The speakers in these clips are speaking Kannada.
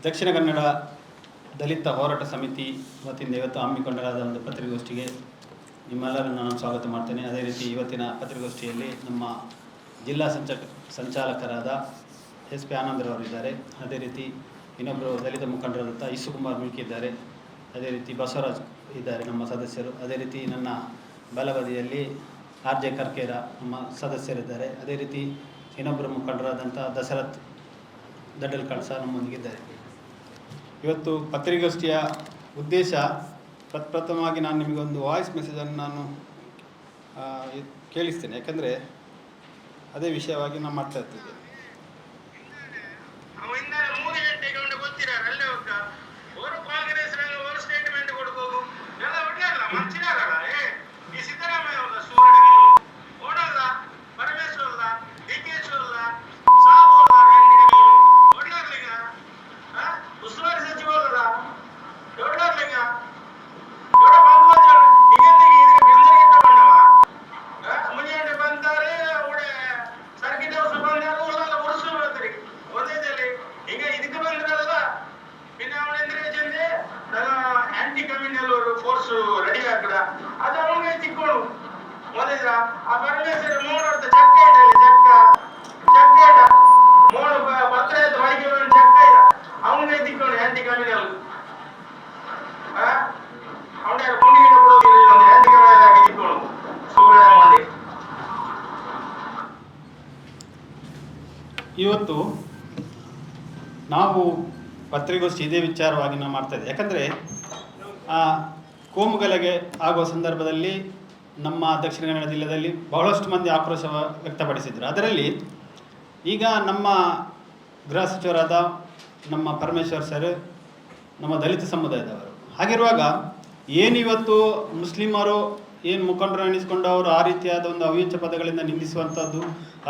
ದಕ್ಷಿಣ ಕನ್ನಡ ದಲಿತ ಹೋರಾಟ ಸಮಿತಿ ವತಿಯಿಂದ ಇವತ್ತು ಹಮ್ಮಿಕೊಂಡರಾದ ಒಂದು ಪತ್ರಿಕಾಗೋಷ್ಠಿಗೆ ನಿಮ್ಮೆಲ್ಲರನ್ನು ನಾನು ಸ್ವಾಗತ ಮಾಡ್ತೇನೆ. ಅದೇ ರೀತಿ ಇವತ್ತಿನ ಪತ್ರಿಕಾಗೋಷ್ಠಿಯಲ್ಲಿ ನಮ್ಮ ಜಿಲ್ಲಾ ಸಂಚಾಲಕರಾದ ಎಸ್ ಪಿ ಆನಂದರವರಿದ್ದಾರೆ. ಅದೇ ರೀತಿ ಇನ್ನೊಬ್ಬರು ದಲಿತ ಮುಖಂಡರಾದಂಥ ಇಸುಕುಮಾರ್ ಮುಲ್ಕಿ ಇದ್ದಾರೆ. ಅದೇ ರೀತಿ ಬಸವರಾಜ್ ಇದ್ದಾರೆ ನಮ್ಮ ಸದಸ್ಯರು. ಅದೇ ರೀತಿ ನನ್ನ ಬಲಬದಿಯಲ್ಲಿ ಆರ್ ಜೆ ಕರ್ಕೇರ ನಮ್ಮ ಸದಸ್ಯರಿದ್ದಾರೆ. ಅದೇ ರೀತಿ ಇನ್ನೊಬ್ಬರು ಮುಖಂಡರಾದಂಥ ದಶರಥ್ ದಡ್ಡಲ್ ಕಳಸ ನಮ್ಮೊಂದಿಗಿದ್ದಾರೆ. ಇವತ್ತು ಪತ್ರಿಕಾಗೋಷ್ಠಿಯ ಉದ್ದೇಶ ಪ್ರಥಮವಾಗಿ ನಾನು ನಿಮಗೊಂದು ವಾಯ್ಸ್ ಮೆಸೇಜನ್ನು ನಾನು ಕೇಳಿಸ್ತೇನೆ. ಯಾಕಂದರೆ ಅದೇ ವಿಷಯವಾಗಿ ನಾನು ಮಾಡ್ತಾ ಇರ್ತಿದ್ದೆ. ಇವತ್ತು ನಾವು ಪತ್ರಿಕಾಗೋಷ್ಠಿ ಇದೇ ವಿಚಾರವಾಗಿ ನಾವು ಮಾಡ್ತಾಯಿದ್ದೆ. ಯಾಕಂದರೆ ಕೋಮುಗಲಭೆ ಆಗುವ ಸಂದರ್ಭದಲ್ಲಿ ನಮ್ಮ ದಕ್ಷಿಣ ಕನ್ನಡ ಜಿಲ್ಲೆಯಲ್ಲಿ ಬಹಳಷ್ಟು ಮಂದಿ ಆಕ್ರೋಶ ವ್ಯಕ್ತಪಡಿಸಿದರು. ಅದರಲ್ಲಿ ಈಗ ನಮ್ಮ ಗೃಹ ಸಚಿವರಾದ ನಮ್ಮ ಪರಮೇಶ್ವರ್ ಸರ್ ನಮ್ಮ ದಲಿತ ಸಮುದಾಯದವರು. ಹಾಗಿರುವಾಗ ಏನಿವತ್ತು ಮುಸ್ಲಿಮರು ಏನು ಮುಖಂಡರು ಎನಿಸಿಕೊಂಡು ಅವರು ಆ ರೀತಿಯಾದ ಒಂದು ಅವ್ಯಾಚ್ಯ ಪದಗಳಿಂದ ನಿಂದಿಸುವಂಥದ್ದು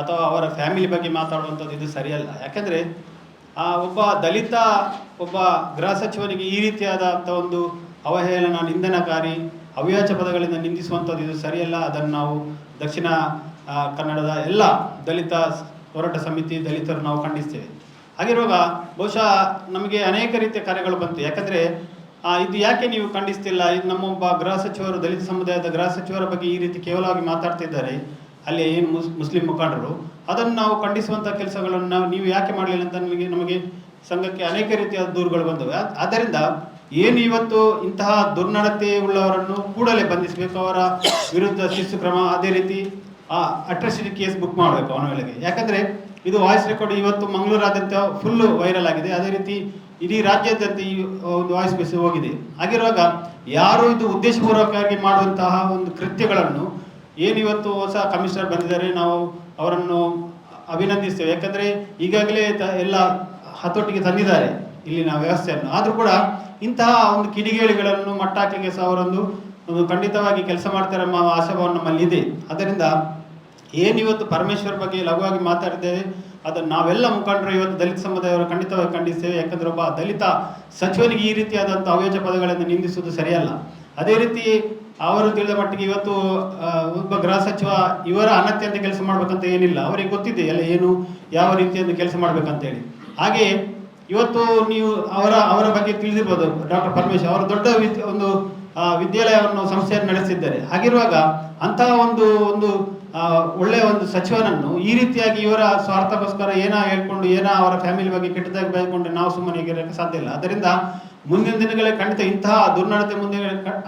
ಅಥವಾ ಅವರ ಫ್ಯಾಮಿಲಿ ಬಗ್ಗೆ ಮಾತಾಡುವಂಥದ್ದು ಇದು ಸರಿಯಲ್ಲ. ಯಾಕೆಂದರೆ ಒಬ್ಬ ದಲಿತ ಒಬ್ಬ ಗೃಹ ಸಚಿವನಿಗೆ ಈ ರೀತಿಯಾದಂಥ ಒಂದು ಅವಹೇಳನ, ನಿಂದನಕಾರಿ, ಅವ್ಯಾಚ್ಯ ಪದಗಳಿಂದ ನಿಂದಿಸುವಂಥದ್ದು ಇದು ಸರಿಯಲ್ಲ. ಅದನ್ನು ನಾವು ದಕ್ಷಿಣ ಕನ್ನಡದ ಎಲ್ಲ ದಲಿತ ಹೋರಾಟ ಸಮಿತಿ ದಲಿತರು ನಾವು ಖಂಡಿಸ್ತೇವೆ. ಹಾಗಿರುವಾಗ ಬಹುಶಃ ನಮಗೆ ಅನೇಕ ರೀತಿಯ ಕಾರ್ಯಗಳು ಬಂತು. ಯಾಕಂದರೆ ಇದು ಯಾಕೆ ನೀವು ಖಂಡಿಸ್ತಿಲ್ಲ, ಇದು ನಮ್ಮೊಬ್ಬ ಗೃಹ ಸಚಿವರು ದಲಿತ ಸಮುದಾಯದ ಗೃಹ ಸಚಿವರ ಬಗ್ಗೆ ಈ ರೀತಿ ಕೇವಲವಾಗಿ ಮಾತಾಡ್ತಿದ್ದಾರೆ ಅಲ್ಲಿ ಏನು ಮುಸ್ಲಿಂ ಮುಖಂಡರು, ಅದನ್ನು ನಾವು ಖಂಡಿಸುವಂಥ ಕೆಲಸಗಳನ್ನು ನೀವು ಯಾಕೆ ಮಾಡಲಿಲ್ಲ ಅಂತ ನಮಗೆ ಸಂಘಕ್ಕೆ ಅನೇಕ ರೀತಿಯ ದೂರುಗಳು ಬಂದವು. ಆದ್ದರಿಂದ ಏನು ಇವತ್ತು ಇಂತಹ ದುರ್ನಡತೆ ಉಳ್ಳವರನ್ನು ಕೂಡಲೇ ಬಂಧಿಸಬೇಕು, ಅವರ ವಿರುದ್ಧ ಶಿಸ್ತು ಕ್ರಮ, ಅದೇ ರೀತಿ ಅಟ್ರಾಸಿಟಿ ಕೇಸ್ ಬುಕ್ ಮಾಡಬೇಕು ಅವನ ವೇಳೆಗೆ. ಯಾಕಂದರೆ ಇದು ವಾಯ್ಸ್ ರೆಕಾರ್ಡ್ ಇವತ್ತು ಮಂಗಳೂರಾದ್ಯಂತ ಫುಲ್ಲು ವೈರಲ್ ಆಗಿದೆ. ಅದೇ ರೀತಿ ಇಡೀ ರಾಜ್ಯಾದ್ಯಂತ ಈ ಒಂದು ವಾಯ್ಸ್ ಮೆಸೇಜ್ ಹೋಗಿದೆ. ಹಾಗಿರುವಾಗ ಯಾರು ಇದು ಉದ್ದೇಶಪೂರ್ವಕವಾಗಿ ಮಾಡುವಂತಹ ಒಂದು ಕೃತ್ಯಗಳನ್ನು ಏನಿವತ್ತು ಹೊಸ ಕಮಿಷನರ್ ಬಂದಿದ್ದಾರೆ, ನಾವು ಅವರನ್ನು ಅಭಿನಂದಿಸ್ತೇವೆ. ಯಾಕಂದರೆ ಈಗಾಗಲೇ ಎಲ್ಲ ಹತೋಟಿಗೆ ತಂದಿದ್ದಾರೆ ಇಲ್ಲಿನ ವ್ಯವಸ್ಥೆಯನ್ನು. ಆದರೂ ಕೂಡ ಇಂತಹ ಒಂದು ಕಿಡಿಗೇಡಿಗಳನ್ನು ಮಟ್ಟಾಕಲಿಕ್ಕೆ ಸಹ ಅವರೊಂದು ಖಂಡಿತವಾಗಿ ಕೆಲಸ ಮಾಡ್ತಾರೆ ಎಂಬ ಆಶಾಭಾವ ನಮ್ಮಲ್ಲಿದೆ. ಆದ್ದರಿಂದ ಏನಿವತ್ತು ಪರಮೇಶ್ವರ್ ಬಗ್ಗೆ ಲಘುವಾಗಿ ಮಾತಾಡಿದ್ದೇವೆ, ಅದನ್ನು ನಾವೆಲ್ಲ ಮುಖಂಡರು ಇವತ್ತು ದಲಿತ ಸಮುದಾಯವರು ಖಂಡಿತವಾಗಿ ಖಂಡಿಸ್ತೇವೆ. ಯಾಕಂದರೆ ಒಬ್ಬ ದಲಿತ ಸಚಿವನಿಗೆ ಈ ರೀತಿಯಾದಂಥ ಅವ್ಯಾಚ್ಯ ಪದಗಳನ್ನು ನಿಂದಿಸುವುದು ಸರಿಯಲ್ಲ. ಅದೇ ರೀತಿ ಅವರು ತಿಳಿದ ಮಟ್ಟಿಗೆ ಇವತ್ತು ಒಬ್ಬ ಗೃಹ ಸಚಿವ ಇವರ ಅನತ್ಯಂತ ಕೆಲಸ ಮಾಡಬೇಕಂತ ಏನಿಲ್ಲ, ಅವರಿಗೆ ಗೊತ್ತಿದೆ ಎಲ್ಲ ಏನು ಯಾವ ರೀತಿಯಿಂದ ಕೆಲಸ ಮಾಡಬೇಕಂತೇಳಿ. ಹಾಗೆ ಇವತ್ತು ನೀವು ಅವರ ಬಗ್ಗೆ ತಿಳಿದಿರ್ಬೋದು. ಡಾಕ್ಟರ್ ಪರಮೇಶ್ವರ್ ಅವರು ದೊಡ್ಡ ಒಂದು ವಿದ್ಯಾಲಯವನ್ನು ಸಂಸ್ಥೆಯನ್ನು ನಡೆಸಿದ್ದಾರೆ. ಹಾಗಿರುವಾಗ ಅಂತಹ ಒಂದು ಒಳ್ಳೆಯ ಒಂದು ಸಚಿವನನ್ನು ಈ ರೀತಿಯಾಗಿ ಇವರ ಸ್ವಾರ್ಥಕ್ಕೋಸ್ಕರ ಹೇಳ್ಕೊಂಡು ಅವರ ಫ್ಯಾಮಿಲಿ ಬಗ್ಗೆ ಕೆಟ್ಟದಾಗಿ ಬೈಕೊಂಡು ನಾವು ಸುಮ್ಮನೆ ಇರಕ್ಕೆ ಸಾಧ್ಯ ಇಲ್ಲ. ಅದರಿಂದ ಮುಂದಿನ ದಿನಗಳಲ್ಲಿ ಖಂಡಿತ ಇಂತಹ ದುರ್ನಡತೆ ಮುಂದೆ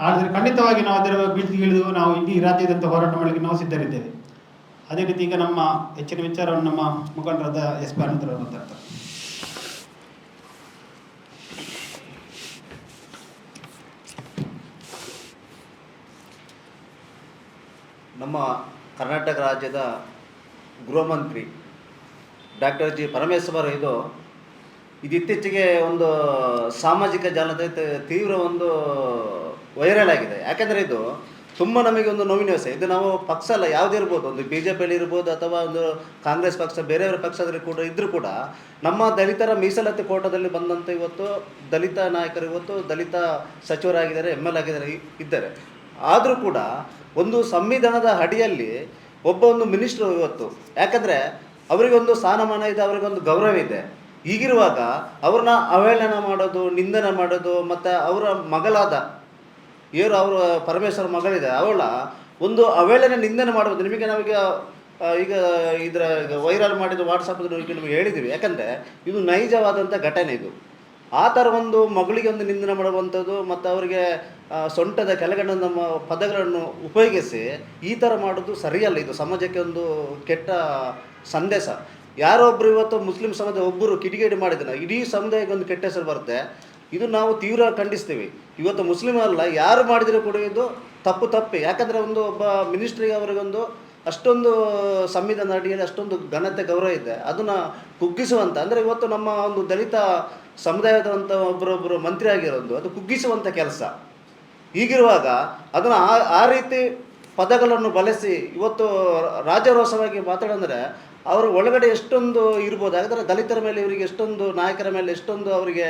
ಆದರೆ ಖಂಡಿತವಾಗಿ ನಾವು ಅದರ ಬೀಳ್ತಿಗೆ ಇಳಿದು ನಾವು ಇಡೀ ರಾಜ್ಯದಂತ ಹೋರಾಟ ಮಾಡಲಿಕ್ಕೆ ನಾವು ಸಿದ್ಧರಿದ್ದೇವೆ. ಅದೇ ರೀತಿ ಈಗ ನಮ್ಮ ಹೆಚ್ಚಿನ ವಿಚಾರವನ್ನು ನಮ್ಮ ಮುಖಂಡರಾದ ಎಸ್ ಪಿ ಆನಂದರವರು ಮಾತಾಡ್ತಾರೆ. ನಮ್ಮ ಕರ್ನಾಟಕ ರಾಜ್ಯದ ಗೃಹ ಮಂತ್ರಿ ಡಾಕ್ಟರ್ ಜಿ ಪರಮೇಶ್ವರ್ ಇದು ಇತ್ತೀಚೆಗೆ ಒಂದು ಸಾಮಾಜಿಕ ಜಾಲತಾಣದಲ್ಲಿ ತೀವ್ರ ಒಂದು ವೈರಲ್ ಆಗಿದೆ. ಯಾಕೆಂದರೆ ಇದು ತುಂಬ ನಮಗೆ ಒಂದು ನೋವಿನ ವಿಷಯ. ಇದು ನಾವು ಪಕ್ಷ ಅಲ್ಲ, ಯಾವುದೇ ಇರ್ಬೋದು, ಒಂದು BJP ಇರ್ಬೋದು ಅಥವಾ ಒಂದು ಕಾಂಗ್ರೆಸ್ ಪಕ್ಷ, ಬೇರೆಯವರ ಪಕ್ಷದಲ್ಲಿ ಕೂಡ ಇದ್ದರೂ ಕೂಡ ನಮ್ಮ ದಲಿತರ ಮೀಸಲಾತಿ ಕೋಟಾದಲ್ಲಿ ಬಂದಂಥ ಇವತ್ತು ದಲಿತ ನಾಯಕರು ಇವತ್ತು ದಲಿತ ಸಚಿವರಾಗಿದ್ದಾರೆ, ML ಇದ್ದಾರೆ. ಆದರೂ ಕೂಡ ಒಂದು ಸಂವಿಧಾನದ ಅಡಿಯಲ್ಲಿ ಒಬ್ಬ ಒಂದು ಮಿನಿಸ್ಟ್ರು ಇವತ್ತು, ಯಾಕಂದರೆ ಅವರಿಗೊಂದು ಸ್ಥಾನಮಾನ ಇದೆ, ಅವರಿಗೊಂದು ಗೌರವ ಇದೆ. ಹೀಗಿರುವಾಗ ಅವ್ರನ್ನ ಅವಹೇಳನ ಮಾಡೋದು, ನಿಂದನೆ ಮಾಡೋದು, ಮತ್ತು ಅವರ ಮಗಳಾದ ಅವರ ಪರಮೇಶ್ವರ ಮಗಳಿದೆ ಅವಳ ಒಂದು ಅವಹೇಳನ ನಿಂದನೆ ಮಾಡೋದು ನಿಮಗೆ ನಾವೀಗ ಈಗ ಇದರ ವೈರಲ್ ಮಾಡಿದ ವಾಟ್ಸಪ್ಪಲ್ಲಿ ನಿಮಗೆ ಹೇಳಿದ್ದೀವಿ. ಯಾಕಂದರೆ ಇದು ನೈಜವಾದಂಥ ಘಟನೆ. ಇದು ಆ ಥರ ಒಂದು ಮಗಳಿಗೆ ಒಂದು ನಿಂದನೆ ಮಾಡುವಂಥದ್ದು ಮತ್ತು ಅವರಿಗೆ ಸೊಂಟದ ಕೆಳಗಡೆ ನಮ್ಮ ಪದಗಳನ್ನು ಉಪಯೋಗಿಸಿ ಈ ಥರ ಮಾಡೋದು ಸರಿಯಲ್ಲ. ಇದು ಸಮಾಜಕ್ಕೆ ಒಂದು ಕೆಟ್ಟ ಸಂದೇಶ. ಯಾರೊಬ್ಬರು ಇವತ್ತು ಮುಸ್ಲಿಂ ಸಮಾಜ ಒಬ್ಬರು ಕಿಡಿಗೇಡಿ ಮಾಡಿದ್ರೆ ಇಡೀ ಸಮುದಾಯಕ್ಕೆ ಒಂದು ಕೆಟ್ಟ ಹೆಸರು ಬರುತ್ತೆ. ಇದು ನಾವು ತೀವ್ರ ಖಂಡಿಸ್ತೀವಿ. ಇವತ್ತು ಮುಸ್ಲಿಮ್ ಅಲ್ಲ, ಯಾರು ಮಾಡಿದರೂ ಕೂಡ ಇದು ತಪ್ಪೆ. ಯಾಕಂದರೆ ಒಬ್ಬ ಮಿನಿಸ್ಟ್ರಿಗೆ ಅವರಿಗೊಂದು ಅಷ್ಟೊಂದು ಸಂವಿಧಾನ ಅಡಿಯಲ್ಲಿ ಅಷ್ಟೊಂದು ಘನತೆ ಗೌರವ ಇದೆ. ಅದನ್ನು ಕುಗ್ಗಿಸುವಂಥ ಅಂದರೆ ಇವತ್ತು ನಮ್ಮ ಒಂದು ದಲಿತ ಸಮುದಾಯದಂಥ ಒಬ್ಬರೊಬ್ಬರು ಮಂತ್ರಿ ಆಗಿರೋದು ಅದು ಕುಗ್ಗಿಸುವಂಥ ಕೆಲಸ. ಹೀಗಿರುವಾಗ ಅದನ್ನು ಆ ರೀತಿ ಪದಗಳನ್ನು ಬಳಸಿ ಇವತ್ತು ರಾಜಾರೋಷವಾಗಿ ಮಾತಾಡಂದರೆ ಅವರ ಒಳಗಡೆ ಎಷ್ಟೊಂದು ಇರ್ಬೋದು. ಹಾಗಾದರೆ ದಲಿತರ ಮೇಲೆ ಇವರಿಗೆ ಎಷ್ಟೊಂದು ನಾಯಕರ ಮೇಲೆ ಎಷ್ಟೊಂದು ಅವರಿಗೆ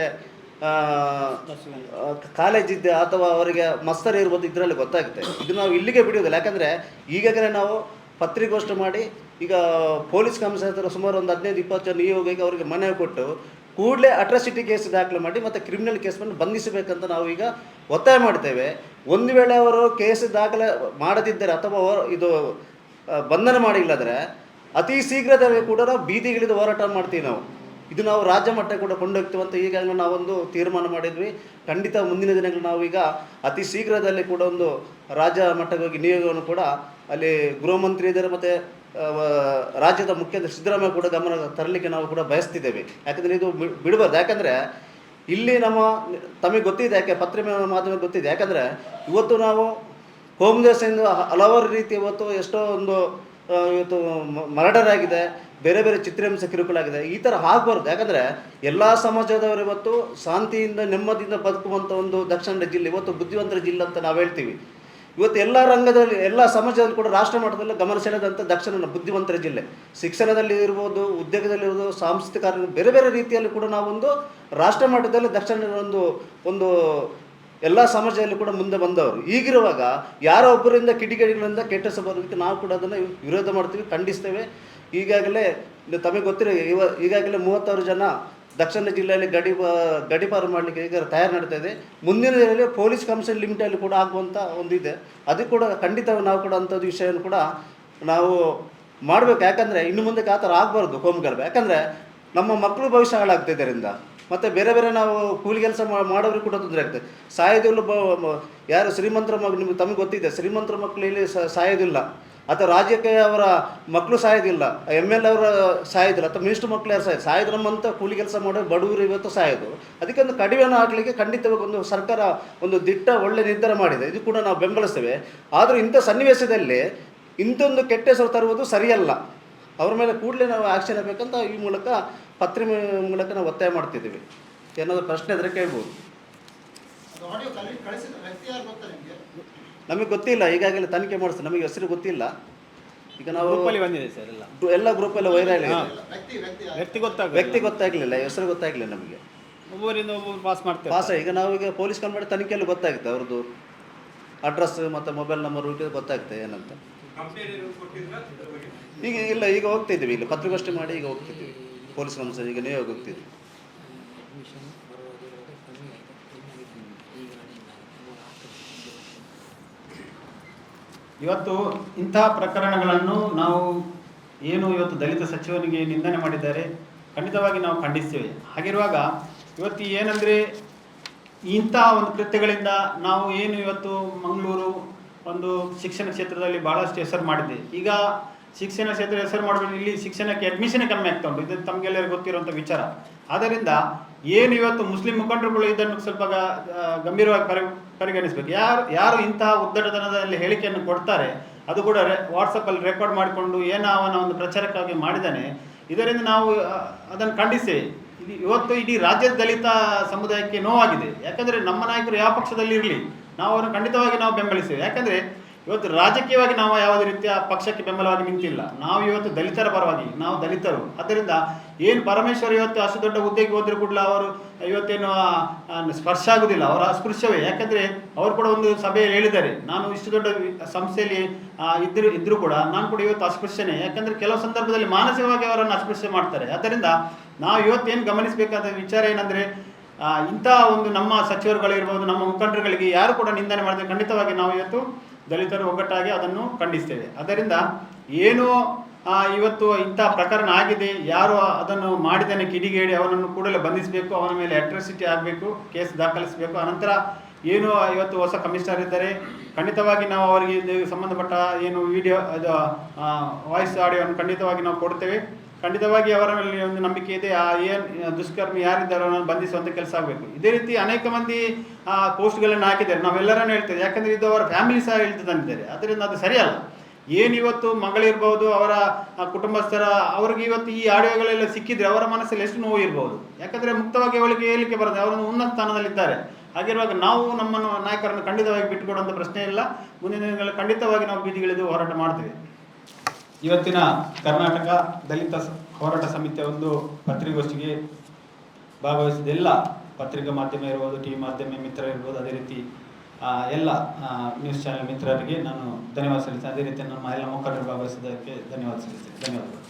ಕಾಲೇಜಿದ್ದೆ ಅಥವಾ ಅವರಿಗೆ ಮತ್ಸರ ಇರ್ಬೋದು, ಇದರಲ್ಲಿ ಗೊತ್ತಾಗುತ್ತೆ. ಇದು ನಾವು ಇಲ್ಲಿಗೆ ಬಿಡುವುದಿಲ್ಲ. ಯಾಕಂದರೆ ಈಗಾಗಲೇ ನಾವು ಪತ್ರಿಕೋಷ್ಠಿ ಮಾಡಿ ಈಗ ಪೊಲೀಸ್ ಕಮಿಷನರ್ ಸುಮಾರು ಒಂದು 15-20 ಜನ ನಿಯೋಗಕ್ಕೆ ಅವರಿಗೆ ಮನವಿ ಕೊಟ್ಟು ಕೂಡಲೇ ಅಟ್ರಾಸಿಟಿ ಕೇಸ್ ದಾಖಲೆ ಮಾಡಿ ಮತ್ತು ಕ್ರಿಮಿನಲ್ ಕೇಸ್ ಮೇಲೆ ಬಂಧಿಸಬೇಕಂತ ನಾವು ಈಗ ಒತ್ತಾಯ ಮಾಡ್ತೇವೆ. ಒಂದು ವೇಳೆ ಅವರು ಕೇಸ್ ದಾಖಲೆ ಮಾಡದಿದ್ದರೆ ಅಥವಾ ಇದು ಬಂಧನ ಮಾಡಿಲ್ಲದ್ರೆ ಅತಿ ಶೀಘ್ರದಲ್ಲಿ ಕೂಡ ನಾವು ಬೀದಿಗಿಳಿದು ಹೋರಾಟ ಮಾಡ್ತೀವಿ. ಇದು ನಾವು ರಾಜ್ಯ ಮಟ್ಟ ಕೂಡ ಕೊಂಡೋಗ್ತೀವಿ ಅಂತ ಈಗಾಗಲೇ ನಾವೊಂದು ತೀರ್ಮಾನ ಮಾಡಿದ್ವಿ. ಖಂಡಿತ ಮುಂದಿನ ದಿನಗಳು ನಾವೀಗ ಅತಿ ಶೀಘ್ರದಲ್ಲಿ ಕೂಡ ಒಂದು ರಾಜ್ಯ ಮಟ್ಟಕ್ಕೆ ಹೋಗಿ ನಿಯೋಗವನ್ನು ಕೂಡ ಅಲ್ಲಿ ಗೃಹ ಮಂತ್ರಿ ಇದ್ದಾರೆ ಮತ್ತು ರಾಜ್ಯದ ಮುಖ್ಯಮಂತ್ರಿ ಸಿದ್ದರಾಮಯ್ಯ ಕೂಡ ಗಮನ ತರಲಿಕ್ಕೆ ನಾವು ಕೂಡ ಬಯಸ್ತಿದ್ದೇವೆ. ಯಾಕಂದರೆ ಇದು ಬಿಡಬಾರ್ದು. ಯಾಕಂದರೆ ಇಲ್ಲಿ ತಮಗೆ ಗೊತ್ತಿದೆ, ಯಾಕೆ ಪತ್ರಿಕೆ ಮಾಧ್ಯಮ ಗೊತ್ತಿದೆ. ಯಾಕಂದರೆ ಇವತ್ತು ನಾವು ಹೋಮದೇಶದಿಂದ ಹಲವಾರು ರೀತಿ ಎಷ್ಟೋ ಒಂದು ಇವತ್ತು ಮರ್ಡರ್ ಆಗಿದೆ, ಬೇರೆ ಬೇರೆ ಚಿತ್ರಹಿಂಸೆ ಕಿರುಕುಳಾಗಿದೆ. ಈ ಥರ ಆಗಬಾರ್ದು. ಯಾಕಂದರೆ ಎಲ್ಲ ಸಮಾಜದವರು ಇವತ್ತು ಶಾಂತಿಯಿಂದ ನೆಮ್ಮದಿಯಿಂದ ಬದುಕುವಂಥ ಒಂದು ದಕ್ಷಿಣ ಕನ್ನಡ ಜಿಲ್ಲೆ ಇವತ್ತು ಬುದ್ಧಿವಂತರ ಜಿಲ್ಲೆ ಅಂತ ನಾವು ಹೇಳ್ತೀವಿ. ಇವತ್ತು ಎಲ್ಲ ರಂಗದಲ್ಲಿ ಎಲ್ಲ ಸಮಾಜದಲ್ಲಿ ಕೂಡ ರಾಷ್ಟ್ರ ಮಟ್ಟದಲ್ಲಿ ಗಮನ ಸೆಳೆದಂಥ ದಕ್ಷಿಣ ಬುದ್ಧಿವಂತರ ಜಿಲ್ಲೆ. ಶಿಕ್ಷಣದಲ್ಲಿ ಇರ್ಬೋದು, ಉದ್ಯೋಗದಲ್ಲಿರ್ಬೋದು, ಸಾಂಸ್ಕೃತಿಕ ಬೇರೆ ಬೇರೆ ರೀತಿಯಲ್ಲಿ ಕೂಡ ನಾವೊಂದು ರಾಷ್ಟ್ರ ಮಟ್ಟದಲ್ಲಿ ದಕ್ಷಿಣ ಒಂದು ಎಲ್ಲ ಸಮಾಜದಲ್ಲಿ ಕೂಡ ಮುಂದೆ ಬಂದವರು. ಹೀಗಿರುವಾಗ ಯಾರೋ ಒಬ್ಬರಿಂದ ಕಿಡಿಗೇಡಿಗಳಿಂದ ಕೆಟ್ಟ ಹೆಸರು ಬರೋದಕ್ಕೆ ನಾವು ಕೂಡ ಅದನ್ನು ವಿರೋಧ ಮಾಡ್ತೀವಿ, ಖಂಡಿಸ್ತೇವೆ. ಈಗಾಗಲೇ ತಮಗೆ ಗೊತ್ತಿರೋ ಈಗಾಗಲೇ 36 ಜನ ದಕ್ಷಿಣ ಜಿಲ್ಲೆಯಲ್ಲಿ ಗಡಿಪಾರು ಮಾಡಲಿಕ್ಕೆ ಈಗ ತಯಾರು ನಡೀತಾ ಇದೆ. ಮುಂದಿನ ದಿನದಲ್ಲಿ ಪೊಲೀಸ್ ಕಮಿಷನ್ ಲಿಮಿಟಲ್ಲಿ ಕೂಡ ಆಗುವಂಥ ಒಂದಿದೆ. ಅದು ಕೂಡ ಖಂಡಿತ ನಾವು ಕೂಡ ಅಂಥದ್ದು ವಿಷಯವನ್ನು ಕೂಡ ನಾವು ಮಾಡಬೇಕು. ಯಾಕಂದರೆ ಇನ್ನು ಮುಂದಕ್ಕೆ ಆ ಥರ ಆಗಬಾರ್ದು ಕೋಮುಗಲಭೆ. ಯಾಕಂದರೆ ನಮ್ಮ ಮಕ್ಕಳು ಭವಿಷ್ಯ ಹಾಳಾಗ್ತಾ ಇದರಿಂದ ಮತ್ತು ಬೇರೆ ಬೇರೆ ನಾವು ಕೂಲಿ ಕೆಲಸ ಮಾಡೋರಿಗೆ ಕೂಡ ತೊಂದರೆ ಆಗ್ತದೆ. ಸಾಯೋದಿಲ್ಲ ಯಾರು ಶ್ರೀಮಂತರ ಮಕ್ಕಳು ನಿಮ್ಗೆ ತಮಗೆ ಗೊತ್ತಿದೆ, ಶ್ರೀಮಂತರ ಮಕ್ಕಳು ಇಲ್ಲಿ ಸಾಯೋದಿಲ್ಲ, ಅಥವಾ ರಾಜ್ಯಕ್ಕೆ ಅವರ ಮಕ್ಕಳು ಸಾಯೋದಿಲ್ಲ, ML ಅವರ ಸಾಯೋದಿಲ್ಲ, ಅಥವಾ ಮಿನಿಸ್ಟರ್ ಮಕ್ಕಳು ಯಾರು ಸಾಯೋದು ನಮ್ಮಂಥ ಕೂಲಿ ಕೆಲಸ ಮಾಡೋ ಬಡವರು ಇವತ್ತು ಸಾಯೋದು. ಅದಕ್ಕೆ ಒಂದು ಕಡಿಮೆಯನ್ನು ಹಾಕಲಿಕ್ಕೆ ಖಂಡಿತವಾಗಿ ಒಂದು ಸರ್ಕಾರ ಒಂದು ದಿಟ್ಟ ಒಳ್ಳೆ ನಿರ್ಧಾರ ಮಾಡಿದೆ. ಇದು ಕೂಡ ನಾವು ಬೆಂಬಲಿಸ್ತೇವೆ. ಆದರೂ ಇಂಥ ಸನ್ನಿವೇಶದಲ್ಲಿ ಇಂಥೊಂದು ಕೆಟ್ಟ ಹೆಸರು ತರುವುದು ಸರಿಯಲ್ಲ. ಅವ್ರ ಮೇಲೆ ಕೂಡಲೇ ನಾವು ಆ್ಯಕ್ಷನ್ ಆಗಬೇಕಂತ ಈ ಮೂಲಕ ಪತ್ರಿಕೆ ಮೂಲಕ ನಾವು ಒತ್ತಾಯ ಮಾಡ್ತಿದ್ದೀವಿ. ಏನಾದರೂ ಪ್ರಶ್ನೆ ಇದ್ದರೆ ಕೇಳ್ಬೋದು. ನಮಗೆ ಗೊತ್ತಿಲ್ಲ, ಈಗಾಗಲೇ ತನಿಖೆ ಮಾಡಿಸ್ತೀವಿ, ನಮಗೆ ಹೆಸರು ಗೊತ್ತಿಲ್ಲ. ಈಗ ನಾವು ಬಂದಿದೆ ಸರ್ ಎಲ್ಲ ಗ್ರೂಪೆಲ್ಲ ವೈರಲ್ ಇದೆ. ವ್ಯಕ್ತಿ ಗೊತ್ತಾಗಲಿಲ್ಲ, ಹೆಸರು ಗೊತ್ತಾಗಲಿಲ್ಲ ನಮಗೆ. ಒಬ್ಬರಿಂದ ಒಬ್ಬರು ಪಾಸ್ ಈಗ ನಾವೀಗ ಪೊಲೀಸ್ ಕಂಪ್ಲೇಂಟ್ ತನಿಖೆಯಲ್ಲಿ ಗೊತ್ತಾಗುತ್ತೆ, ಅವ್ರದ್ದು ಅಡ್ರೆಸ್ ಮತ್ತು ಮೊಬೈಲ್ ನಂಬರ್ ಗೊತ್ತಾಗುತ್ತೆ ಏನಂತ. ಈಗ ಹೋಗ್ತಿದ್ದೀವಿ, ಈಗ ಪತ್ರಿಕೋಷ್ಠಿ ಮಾಡಿ ಈಗ ಹೋಗ್ತಿದ್ದೀವಿ ಪೊಲೀಸ್ ಕಮಿಷನ್. ಈಗ ನೀವೇ ಹೋಗ್ತಿದ್ದೀವಿ. ಇವತ್ತು ಇಂತಹ ಪ್ರಕರಣಗಳನ್ನು ನಾವು ಇವತ್ತು ದಲಿತ ಸಚಿವನಿಗೆ ನಿಂದನೆ ಮಾಡಿದ್ದಾರೆ, ಖಂಡಿತವಾಗಿ ನಾವು ಖಂಡಿಸ್ತೇವೆ. ಹಾಗಿರುವಾಗ ಇವತ್ತು ಏನಂದರೆ ಇಂತಹ ಒಂದು ಕೃತ್ಯಗಳಿಂದ ನಾವು ಇವತ್ತು ಮಂಗಳೂರು ಒಂದು ಶಿಕ್ಷಣ ಕ್ಷೇತ್ರದಲ್ಲಿ ಭಾಳಷ್ಟು ಹೆಸರು ಮಾಡಿದೆ. ಈಗ ಶಿಕ್ಷಣ ಕ್ಷೇತ್ರ ಹೆಸರು ಮಾಡಬೇಕು, ಇಲ್ಲಿ ಶಿಕ್ಷಣಕ್ಕೆ ಅಡ್ಮಿಷನ್ ಕಮ್ಮಿ ಆಗ್ತಾ ಉಂಟು. ಇದು ತಮಗೆಲ್ಲರಿಗೂ ಗೊತ್ತಿರುವಂಥ ವಿಚಾರ. ಆದ್ದರಿಂದ ಇವತ್ತು ಮುಸ್ಲಿಂ ಮುಖಂಡರುಗಳು ಇದನ್ನು ಸ್ವಲ್ಪ ಗಂಭೀರವಾಗಿ ಪರಿಗಣಿಸಬೇಕು. ಯಾರು ಇಂತಹ ಉದ್ದಟತನದಲ್ಲಿ ಹೇಳಿಕೆಯನ್ನು ಕೊಡ್ತಾರೆ, ಅದು ಕೂಡ ವಾಟ್ಸಪ್ಪಲ್ಲಿ ರೆಕಾರ್ಡ್ ಮಾಡಿಕೊಂಡು ಅವನ ಒಂದು ಪ್ರಚಾರಕ್ಕಾಗಿ ಮಾಡಿದ್ದಾನೆ, ಇದರಿಂದ ನಾವು ಅದನ್ನು ಖಂಡಿಸ್ತೇವೆ. ಇವತ್ತು ಇಡೀ ರಾಜ್ಯದ ದಲಿತ ಸಮುದಾಯಕ್ಕೆ ನೋವಾಗಿದೆ. ಯಾಕಂದರೆ ನಮ್ಮ ನಾಯಕರು ಯಾವ ಪಕ್ಷದಲ್ಲಿ ಇರಲಿ ನಾವು ಅವರನ್ನು ಖಂಡಿತವಾಗಿ ನಾವು ಬೆಂಬಲಿಸ್ತೇವೆ. ಯಾಕಂದರೆ ಇವತ್ತು ರಾಜಕೀಯವಾಗಿ ನಾವು ಯಾವುದೇ ರೀತಿಯ ಪಕ್ಷಕ್ಕೆ ಬೆಂಬಲವಾಗಿ ನಿಂತಿಲ್ಲ. ನಾವು ಇವತ್ತು ದಲಿತರ ಪರವಾಗಿ, ನಾವು ದಲಿತರು. ಆದ್ದರಿಂದ ಏನು ಪರಮೇಶ್ವರ್ ಇವತ್ತು ಅಷ್ಟು ದೊಡ್ಡ ಹುದ್ದೆಗೆ ಹೋದರೂ ಕೂಡ ಅವರು ಇವತ್ತೇನು ಸ್ಪರ್ಶ ಆಗುವುದಿಲ್ಲ, ಅವರ ಅಸ್ಪೃಶ್ಯವೇ. ಯಾಕಂದರೆ ಅವರು ಕೂಡ ಒಂದು ಸಭೆಯಲ್ಲಿ ಹೇಳಿದ್ದಾರೆ, ನಾನು ಇಷ್ಟು ದೊಡ್ಡ ಸಂಸ್ಥೆಯಲ್ಲಿ ಇದ್ದರೂ ಕೂಡ ನಾನು ಕೂಡ ಇವತ್ತು ಅಸ್ಪೃಶ್ಯನೇ. ಯಾಕಂದರೆ ಕೆಲವು ಸಂದರ್ಭದಲ್ಲಿ ಮಾನಸಿಕವಾಗಿ ಅವರನ್ನು ಅಸ್ಪೃಶ್ಯ ಮಾಡ್ತಾರೆ. ಆದ್ದರಿಂದ ನಾವು ಇವತ್ತೇನು ಗಮನಿಸಬೇಕಾದ ವಿಚಾರ ಏನಂದರೆ, ಇಂಥ ಒಂದು ನಮ್ಮ ಸಚಿವರುಗಳಿರ್ಬೋದು, ನಮ್ಮ ಮುಖಂಡರುಗಳಿಗೆ ಯಾರು ಕೂಡ ನಿಂದನೆ ಮಾಡಿದರೆ ಖಂಡಿತವಾಗಿ ನಾವು ಇವತ್ತು ದಲಿತರು ಒಗ್ಗಟ್ಟಾಗಿ ಅದನ್ನು ಖಂಡಿಸ್ತೇವೆ. ಅದರಿಂದ ಏನು ಇವತ್ತು ಇಂಥ ಪ್ರಕರಣ ಆಗಿದೆ, ಯಾರು ಅದನ್ನು ಮಾಡಿದ್ದಾನೆ ಕಿಡಿಗೇಡಿ ಅವನನ್ನು ಕೂಡಲೇ ಬಂಧಿಸಬೇಕು, ಅವನ ಮೇಲೆ ಅಟ್ರಾಸಿಟಿ ಆಗಬೇಕು, ಕೇಸ್ ದಾಖಲಿಸಬೇಕು. ಅನಂತರ ಏನು ಇವತ್ತು ಹೊಸ ಕಮಿಷನರ್ ಇದ್ದಾರೆ, ಖಂಡಿತವಾಗಿ ನಾವು ಅವರಿಗೆ ಸಂಬಂಧಪಟ್ಟ ಏನು ವಿಡಿಯೋ ಅದು ವಾಯ್ಸ್ ಆಡಿಯೋವನ್ನು ಖಂಡಿತವಾಗಿ ನಾವು ಕೊಡ್ತೇವೆ. ಖಂಡಿತವಾಗಿ ಅವರ ಮೇಲೆ ಒಂದು ನಂಬಿಕೆ ಇದೆ, ಏನು ದುಷ್ಕರ್ಮಿ ಯಾರಿದ್ದಾರೋ ಅವರನ್ನು ಬಂಧಿಸುವಂಥ ಕೆಲಸ ಆಗಬೇಕು. ಇದೇ ರೀತಿ ಅನೇಕ ಮಂದಿ ಪೋಸ್ಟ್ಗಳನ್ನು ಹಾಕಿದ್ದಾರೆ, ನಾವೆಲ್ಲರನ್ನು ಹೇಳ್ತೇವೆ. ಯಾಕಂದರೆ ಇದು ಅವರ ಫ್ಯಾಮಿಲಿ ಸಹ ಹೇಳ್ತದಂತಿದ್ದಾರೆ. ಅದರಿಂದ ಅದು ಸರಿಯಲ್ಲ. ಏನು ಇವತ್ತು ಮಗಳಿರ್ಬೋದು, ಅವರ ಕುಟುಂಬಸ್ಥರ ಅವ್ರಿಗೆ ಇವತ್ತು ಈ ಆಡಿಯೋಗಳೆಲ್ಲ ಸಿಕ್ಕಿದ್ರೆ ಅವರ ಮನಸ್ಸಲ್ಲಿ ಎಷ್ಟು ನೋವು ಇರ್ಬೋದು. ಯಾಕಂದರೆ ಮುಕ್ತವಾಗಿ ಅವಳಿಗೆ ಹೇಳಲಿಕ್ಕೆ ಬರುತ್ತೆ, ಅವರನ್ನು ಉನ್ನತ ಸ್ಥಾನದಲ್ಲಿದ್ದಾರೆ. ಹಾಗಿರುವಾಗ ನಾವು ನಮ್ಮನ್ನು ನಾಯಕರನ್ನು ಖಂಡಿತವಾಗಿ ಬಿಟ್ಟುಕೊಡುವಂಥ ಪ್ರಶ್ನೆ ಇಲ್ಲ. ಮುಂದಿನ ದಿನಗಳಲ್ಲಿ ಖಂಡಿತವಾಗಿ ನಾವು ಬೀದಿಗಿಳಿದು ಹೋರಾಟ ಮಾಡ್ತೇವೆ. ಇವತ್ತಿನ ಕರ್ನಾಟಕ ದಲಿತ ಹೋರಾಟ ಸಮಿತಿಯ ಒಂದು ಪತ್ರಿಕಾಗೋಷ್ಠಿಗೆ ಭಾಗವಹಿಸಿದ ಎಲ್ಲ ಪತ್ರಿಕಾ ಮಾಧ್ಯಮ ಇರ್ಬೋದು, ಟಿವಿ ಮಾಧ್ಯಮ ಮಿತ್ರರು ಇರ್ಬೋದು, ಅದೇ ರೀತಿ ಎಲ್ಲ ನ್ಯೂಸ್ ಚಾನೆಲ್ ಮಿತ್ರರಿಗೆ ನಾನು ಧನ್ಯವಾದ ಸಲ್ಲಿಸ್ತೇನೆ. ಅದೇ ರೀತಿ ನಮ್ಮ ಎಲ್ಲ ಮುಖಂಡರು ಭಾಗವಹಿಸಿದ್ದಕ್ಕೆ ಧನ್ಯವಾದ ಸಲ್ಲಿಸ್ತೇನೆ. ಧನ್ಯವಾದಗಳು.